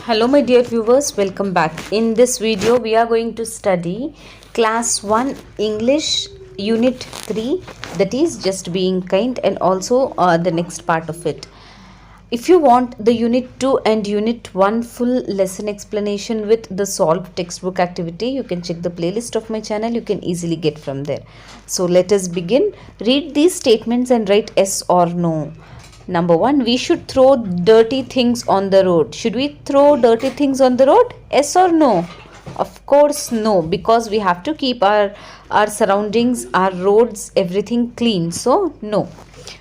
Hello my dear viewers, welcome back. In this video we are going to study class 1 English unit 3, that is just being kind, and also the next part of it. If you want the unit 2 and unit 1 full lesson explanation with the solved textbook activity, you can check the playlist of my channel. You can easily get from there. So let us begin. Read these statements and write yes or no. Number 1, we should throw dirty things on the road. Should we throw dirty things on the road? Yes or no? Of course no, because we have to keep our surroundings, our roads, everything clean. So no.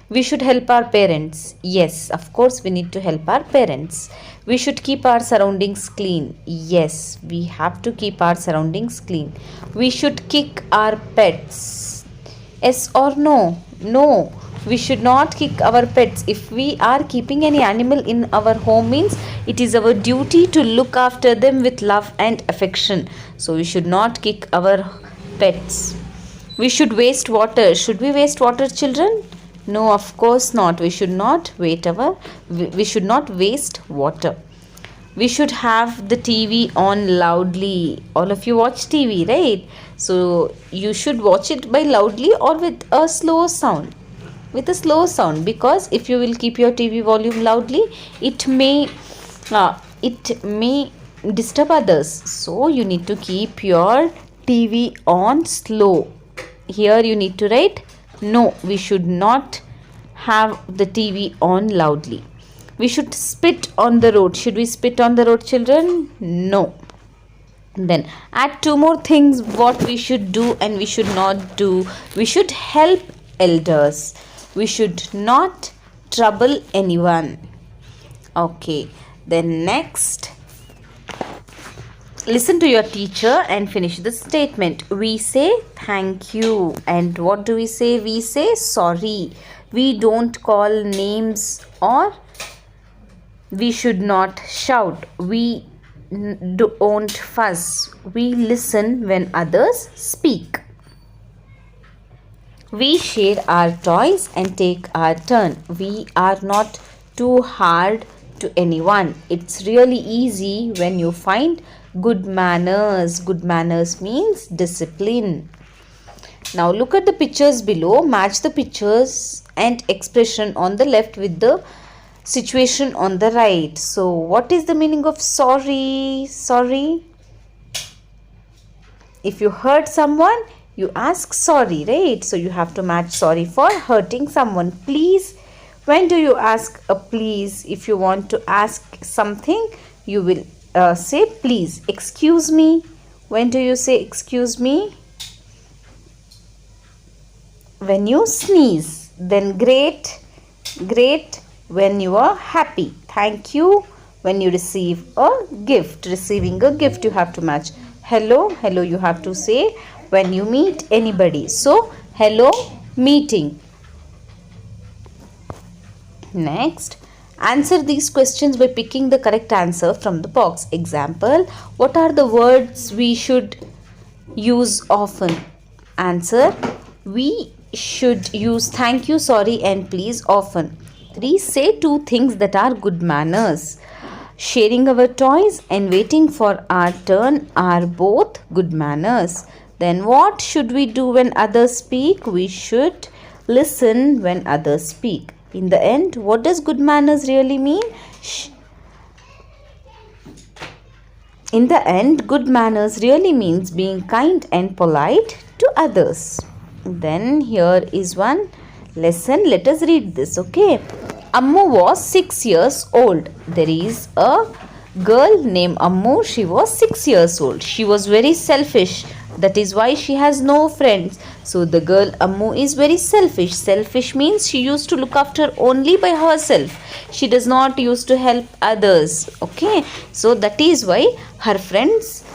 We should help our parents. Yes, of course we need to help our parents. We should keep our surroundings clean. Yes, we have to keep our surroundings clean. We should kick our pets. Yes or no? No. We should not kick our pets. If we are keeping any animal in our home, means it is our duty to look after them with love and affection. So we should not kick our pets. We should waste water. Should we waste water, children? No, of course not. We should not waste water. We should have the TV on loudly. All of you watch TV, right? So you should watch it by loudly or with a slow sound. With a slow sound, because if you will keep your TV volume loudly, it may disturb others. So you need to keep your TV on slow. Here you need to write no, we should not have the TV on loudly. We should spit on the road. Should we spit on the road, children? No. Then add two more things what we should do and we should not do. We should help elders. We should not trouble anyone. Okay, then next, listen to your teacher and finish the statement. We say thank you. And what do we say? We say sorry. We don't call names, or we should not shout. We don't fuss. We listen when others speak. We share our toys and take our turn. We are not too hard to anyone. It's really easy when you find good manners. Good manners means discipline. Now look at the pictures below. Match the pictures and expression on the left with the situation on the right. So what is the meaning of sorry? Sorry. If you hurt someone, you ask sorry, right? So you have to match sorry for hurting someone. Please. When do you ask a please? If you want to ask something, you will say please. Excuse me. When do you say excuse me? When you sneeze. Then great. Great when you are happy. Thank you when you receive a gift. Receiving a gift, you have to match. Hello. Hello you have to say when you meet anybody. So hello, meeting. Next, answer these questions by picking the correct answer from the box. Example, what are the words we should use often? Answer, we should use thank you, sorry and please often. 3. Say two things that are good manners. Sharing our toys and waiting for our turn are both good manners. Then what should we do when others speak? We should listen when others speak. In the end, what does good manners really mean? In the end, good manners really means being kind and polite to others. Then here is one lesson. Let us read this, okay? Ammu was 6 years old. There is a girl named Ammu. She was 6 years old. She was very selfish. That is why she has no friends. So the girl Ammu is very selfish. Selfish means she used to look after only by herself. She does not used to help others. Okay. So that is why her friends,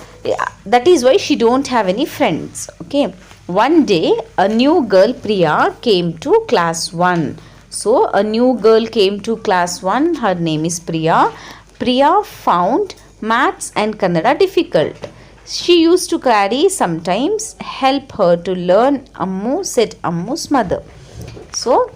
that is why she don't have any friends. Okay. One day a new girl Priya came to class 1. So a new girl came to class 1. Her name is Priya. Priya found maths and Kannada difficult. She used to carry sometimes help her to learn, Ammu, said Ammu's mother. So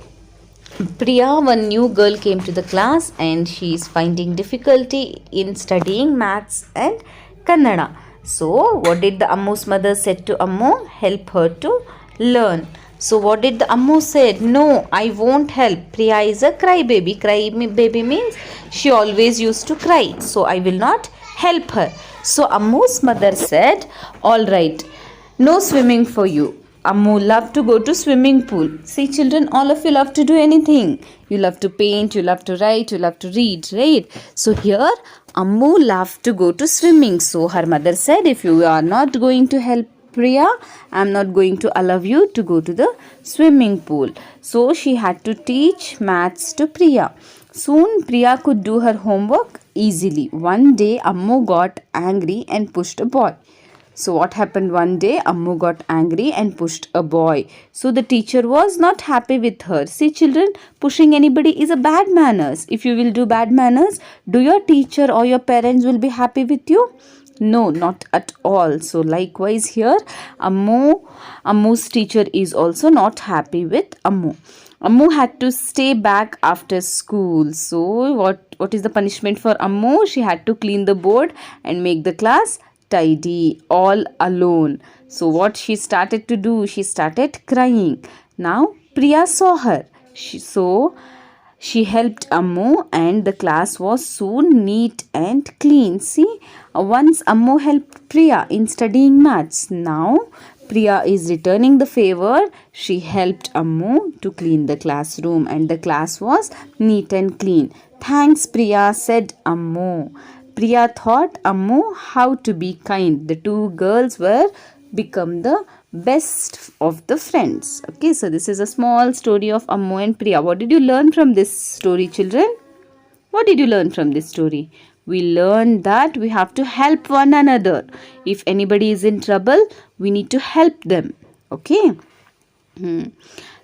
Priya, one new girl came to the class and she is finding difficulty in studying maths and Kannada. So, what did the Ammu's mother said to Ammu? Help her to learn. So, what did the Ammu said? No, I won't help. Priya is a crybaby. Crybaby means she always used to cry. So, I will not help her. So, Ammu's mother said, all right, no swimming for you. Ammu love to go to swimming pool. See children, all of you love to do anything. You love to paint, you love to write, you love to read, right? So here Ammu loved to go to swimming. So her mother said, if you are not going to help Priya, I am not going to allow you to go to the swimming pool. So she had to teach maths to Priya. Soon Priya could do her homework easily. One day Ammu got angry and pushed a boy. So what happened one day? Ammu got angry and pushed a boy. So the teacher was not happy with her. See children, pushing anybody is a bad manners. If you will do bad manners, do your teacher or your parents will be happy with you? No, not at all. So likewise here, Ammu's teacher is also not happy with Ammu. Ammu had to stay back after school. So what is the punishment for Ammu? She had to clean the board and make the class tidy all alone. So what she started to do? She started crying. Now Priya saw her. She helped Ammu and the class was soon neat and clean. See, once Ammu helped Priya in studying maths. Now Priya is returning the favor. She helped Ammu to clean the classroom and the class was neat and clean. Thanks Priya, said Ammu. Priya taught Ammu how to be kind. The two girls were become the best of the friends. Okay, so this is a small story of Ammu and Priya. What did you learn from this story, children? What did you learn from this story? We learned that we have to help one another. If anybody is in trouble, we need to help them. Okay.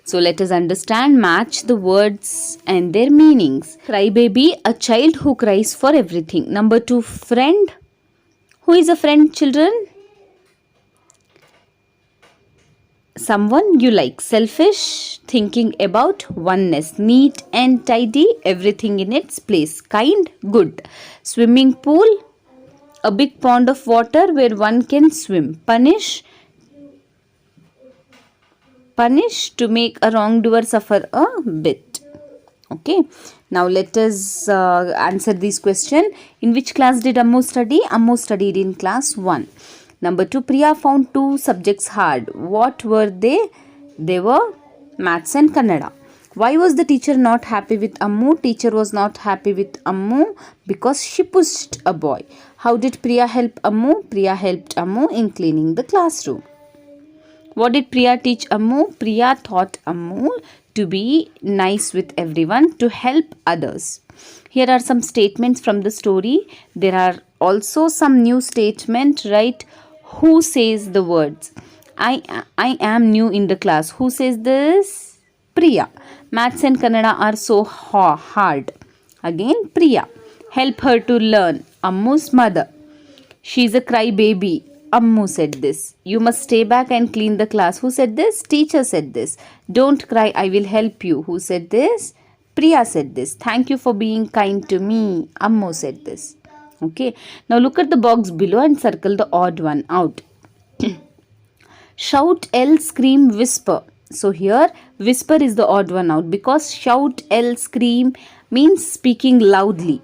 So let us understand, match the words and their meanings. Crybaby, a child who cries for everything. Number 2, friend. Who is a friend, children? Someone you like. Selfish, thinking about oneness. Neat and tidy, everything in its place. Kind, good. Swimming pool, a big pond of water where one can swim. Punish, to make a wrongdoer suffer a bit. Okay, now let us answer this question. In which class did Ammu study? Ammu studied in class 1. Number 2, Priya found 2 subjects hard. What were they? They were maths and Kannada. Why was the teacher not happy with Ammu? Teacher was not happy with Ammu because she pushed a boy. How did Priya help Ammu? Priya helped Ammu in cleaning the classroom. What did Priya teach Ammu? Priya taught Ammu to be nice with everyone, to help others. Here are some statements from the story. There are also some new statements, right? Who says the words? I am new in the class. Who says this? Priya. Maths and Kannada are so hard. Again, Priya. Help her to learn. Ammu's mother. She is a crybaby. Ammu said this. You must stay back and clean the class. Who said this? Teacher said this. Don't cry, I will help you. Who said this? Priya said this. Thank you for being kind to me. Ammu said this. Okay. Now look at the box below and circle the odd one out. Shout, yell, scream, whisper. So here whisper is the odd one out because shout, yell, scream means speaking loudly.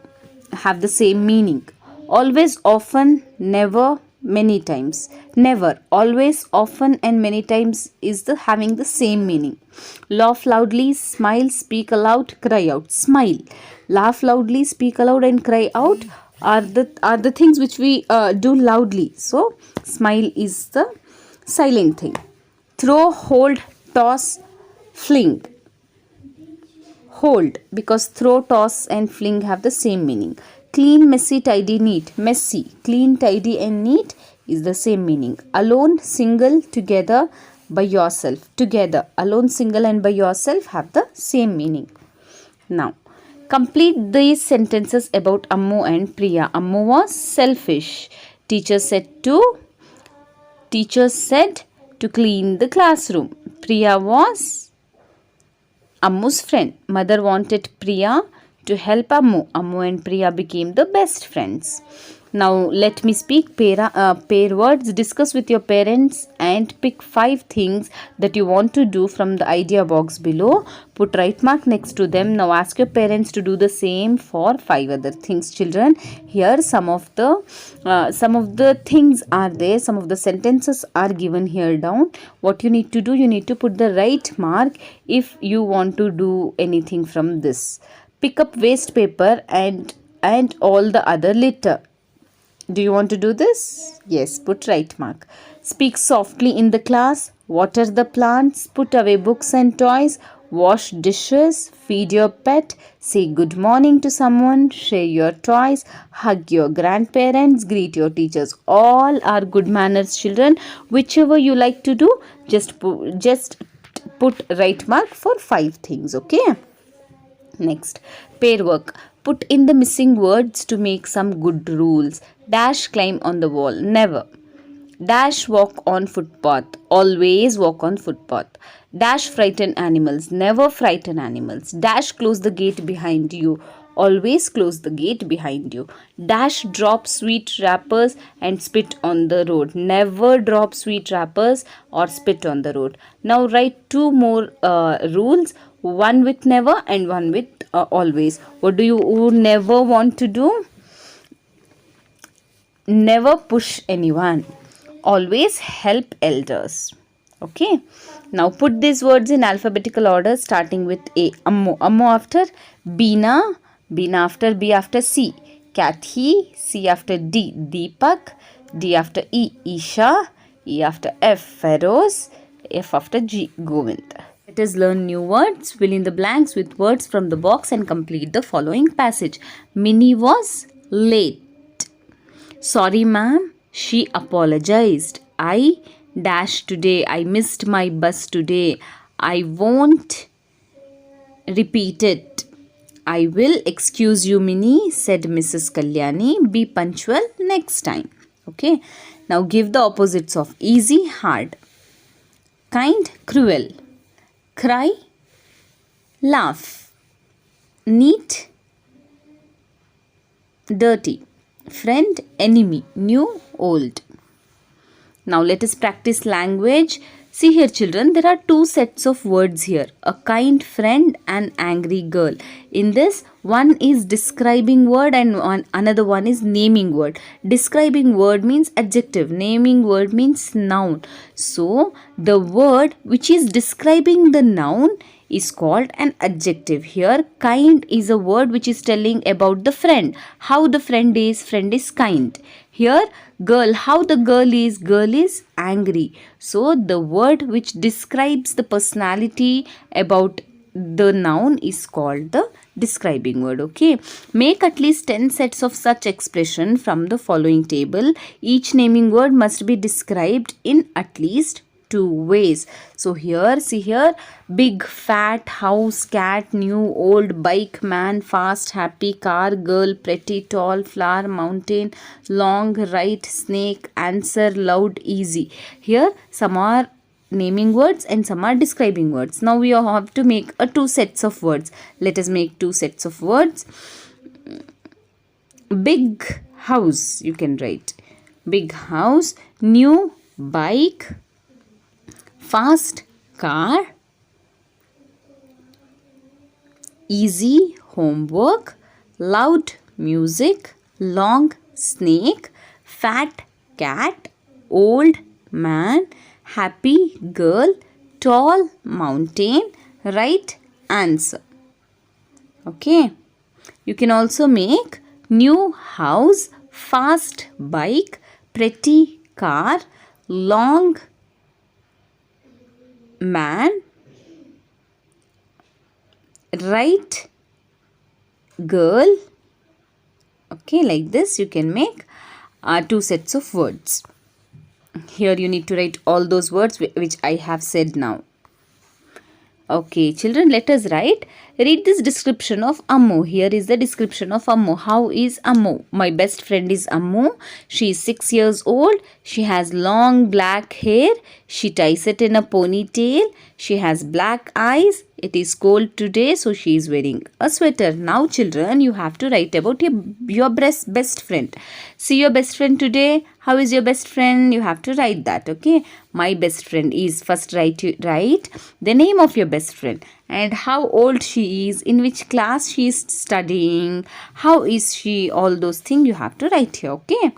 Have the same meaning. Always, often, never, many times. Never, always, often and many times is the having the same meaning. Laugh loudly, smile, speak aloud, cry out. Smile. Laugh loudly, speak aloud and cry out are the things which we do loudly. So smile is the silent thing. Throw, hold, toss, fling. Hold, because throw, toss and fling have the same meaning. Clean, messy, tidy, neat. Messy, clean, tidy and neat is the same meaning. Alone, single, together, by yourself. Together, alone, single and by yourself have the same meaning. Now, complete these sentences about Ammu and Priya. Ammu was selfish. Teacher said to clean the classroom. Priya was Ammu's friend. Mother wanted Priya to help Ammu. Ammu and Priya became the best friends. Now let me speak pair words. Discuss with your parents and pick 5 things that you want to do from the idea box below. Put right mark next to them. Now ask your parents to do the same for 5 other things, children. Here some of the things are there. Some of the sentences are given here down. What you need to do, you need to put the right mark if you want to do anything from this. Pick up waste paper and all the other litter. Do you want to do this? Yes, put right mark. Speak softly in the class. Water the plants. Put away books and toys. Wash dishes. Feed your pet. Say good morning to someone. Share your toys. Hug your grandparents. Greet your teachers. All are good manners, children. Whichever you like to do, just put right mark for 5 things, okay? Next, pair work. Put in the missing words to make some good rules. Dash climb on the wall. Never. Dash walk on footpath. Always walk on footpath. Dash frighten animals. Never frighten animals. Dash close the gate behind you. Always close the gate behind you. Dash drop sweet wrappers and spit on the road. Never drop sweet wrappers or spit on the road. Now write 2 more rules. One with never and one with always. What do you never want to do? Never push anyone. Always help elders. Okay. Now put these words in alphabetical order starting with A. Ammu. Ammu after Beena. Beena after B after C. Kathy. C after D. Deepak. D after E. Isha. E after F. Feroz. F after G. Govind. Let us learn new words. Fill in the blanks with words from the box and complete the following passage. Minnie was late. Sorry, ma'am. She apologized. I dash today. I missed my bus today. I won't repeat it. I will excuse you, Minnie, said Mrs. Kalyani. Be punctual next time. Okay. Now give the opposites of easy, hard. Kind, cruel. Cry, laugh. Neat, dirty. Friend, enemy. New, old. Now let us practice language. See here, children, there are 2 sets of words here. A kind friend and angry girl. In this, one is describing word and another one is naming word. Describing word means adjective. Naming word means noun. So, the word which is describing the noun is called an adjective. Here, kind is a word which is telling about the friend. How the friend is kind. Here, girl, how the girl is angry. So, the word which describes the personality about the noun is called the describing word. Okay. Make at least 10 sets of such expression from the following table. Each naming word must be described in at least 2 ways. So here, see here, big, fat, house, cat, new, old, bike, man, fast, happy, car, girl, pretty, tall, flower, mountain, long, right, snake, answer, loud, easy. Here some are naming words and some are describing words. Now we have to make 2 sets of words. Let us make 2 sets of words. Big house, you can write. Big house, new bike, fast car, easy homework, loud music, long snake, fat cat, old man, happy girl, tall mountain, right answer. Okay. You can also make new house, fast bike, pretty car, long man, right girl. Okay, like this you can make 2 sets of words. Here you need to write all those words which I have said now. Okay, children, let us write. Read this description of Ammu. Here is the description of Ammu. How is Ammu? My best friend is Ammu. She is 6 years old. She has long black hair. She ties it in a ponytail. She has black eyes. It is cold today, so she is wearing a sweater. Now, children, you have to write about your best friend. See your best friend today. How is your best friend? You have to write that, okay? My best friend is, first write the name of your best friend and how old she is, in which class she is studying, how is she, all those things you have to write here, okay?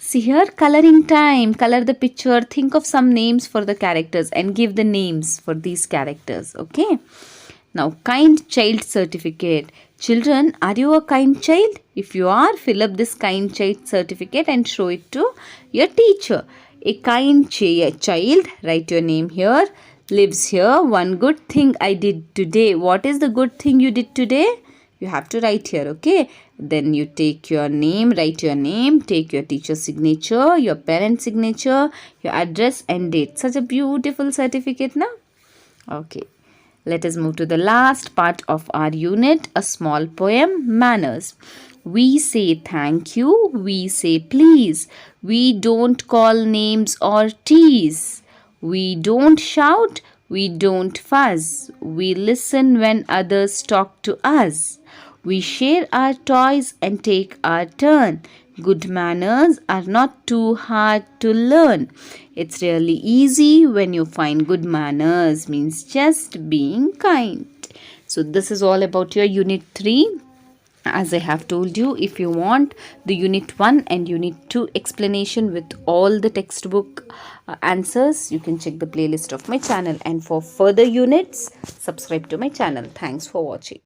See here, coloring time. Color the picture. Think of some names for the characters and give the names for these characters. Okay. Now, kind child certificate. Children, are you a kind child? If you are, fill up this kind child certificate and show it to your teacher. A kind child, write your name here, lives here. One good thing I did today. What is the good thing you did today? You have to write here, okay? Then you take your name, write your name, take your teacher's signature, your parent's signature, your address and date. Such a beautiful certificate now. Okay. Let us move to the last part of our unit, a small poem, manners. We say thank you, we say please. We don't call names or tease. We don't shout, we don't fuss. We listen when others talk to us. We share our toys and take our turn. Good manners are not too hard to learn. It's really easy when you find good manners, means just being kind. So this is all about your unit 3. As I have told you, if you want the unit 1 and unit 2 explanation with all the textbook answers, you can check the playlist of my channel. And for further units, subscribe to my channel. Thanks for watching.